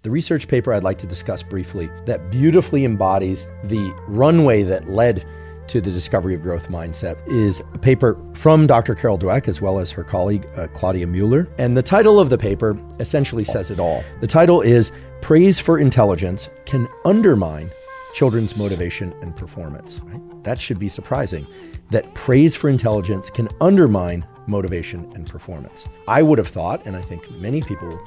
The research paper I'd like to discuss briefly that beautifully embodies the runway that led to the discovery of growth mindset is a paper from Dr. Carol Dweck as well as her colleague Claudia Mueller. And the title of the paper essentially says it all. The title is Praise for Intelligence Can Undermine Children's Motivation and Performance. Right? That should be surprising, that praise for intelligence can undermine motivation and performance. I would have thought, and I think many people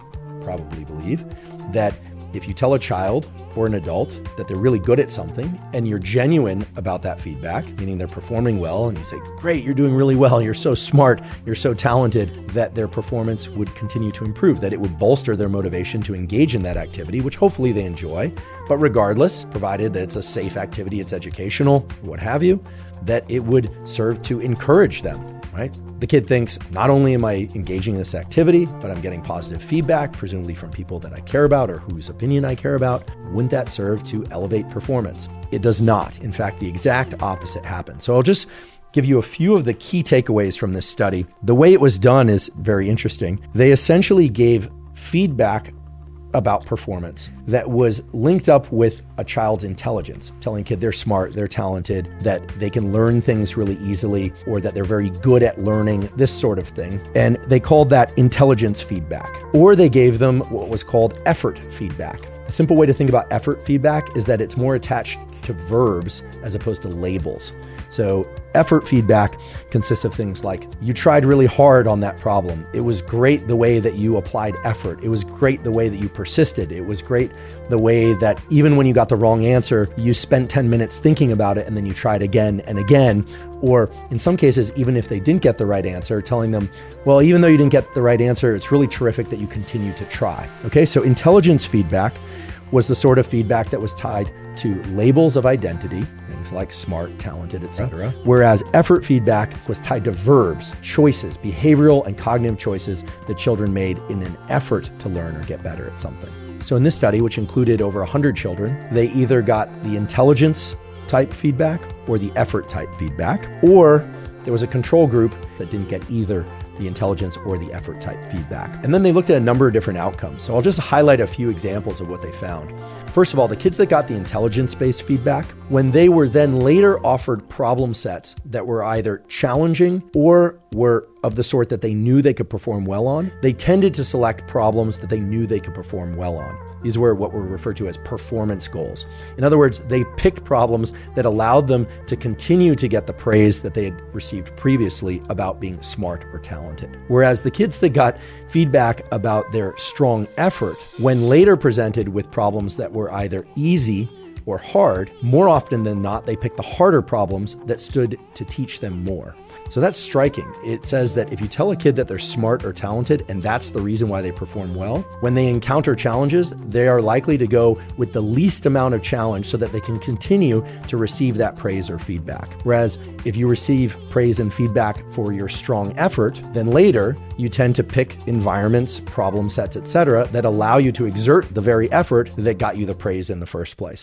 probably believe, that if you tell a child or an adult that they're really good at something and you're genuine about that feedback, meaning they're performing well, and you say, great, you're doing really well, you're so smart, you're so talented, that their performance would continue to improve, that it would bolster their motivation to engage in that activity, which hopefully they enjoy. But regardless, provided that it's a safe activity, it's educational, what have you, that it would serve to encourage them, right? The kid thinks, not only am I engaging in this activity, but I'm getting positive feedback, presumably from people that I care about or whose opinion I care about. Wouldn't that serve to elevate performance? It does not. In fact, the exact opposite happens. So I'll just give you a few of the key takeaways from this study. The way it was done is very interesting. They essentially gave feedback about performance that was linked up with a child's intelligence, telling a kid they're smart, they're talented, that they can learn things really easily, or that they're very good at learning, this sort of thing. And they called that intelligence feedback. Or they gave them what was called effort feedback. A simple way to think about effort feedback is that it's more attached to verbs as opposed to labels. So effort feedback consists of things like, you tried really hard on that problem. It was great the way that you applied effort. It was great the way that you persisted. It was great the way that even when you got the wrong answer, you spent 10 minutes thinking about it and then you tried again and again. Or in some cases, even if they didn't get the right answer, telling them, well, even though you didn't get the right answer, it's really terrific that you continue to try. Okay, so intelligence feedback was the sort of feedback that was tied to labels of identity, things like smart, talented, etc. Whereas effort feedback was tied to verbs, choices, behavioral and cognitive choices that children made in an effort to learn or get better at something. So in this study, which included over 100 children, they either got the intelligence type feedback or the effort type feedback, or there was a control group that didn't get either the intelligence or the effort type feedback. And then they looked at a number of different outcomes. So I'll just highlight a few examples of what they found. First of all, the kids that got the intelligence-based feedback, when they were then later offered problem sets that were either challenging or were of the sort that they knew they could perform well on, they tended to select problems that they knew they could perform well on. These were what were referred to as performance goals. In other words, they picked problems that allowed them to continue to get the praise that they had received previously about being smart or talented. Whereas the kids that got feedback about their strong effort, when later presented with problems that were either easy or hard, more often than not, they picked the harder problems that stood to teach them more. So that's striking. It says that if you tell a kid that they're smart or talented, and that's the reason why they perform well, when they encounter challenges, they are likely to go with the least amount of challenge so that they can continue to receive that praise or feedback. Whereas if you receive praise and feedback for your strong effort, then later you tend to pick environments, problem sets, etc., that allow you to exert the very effort that got you the praise in the first place.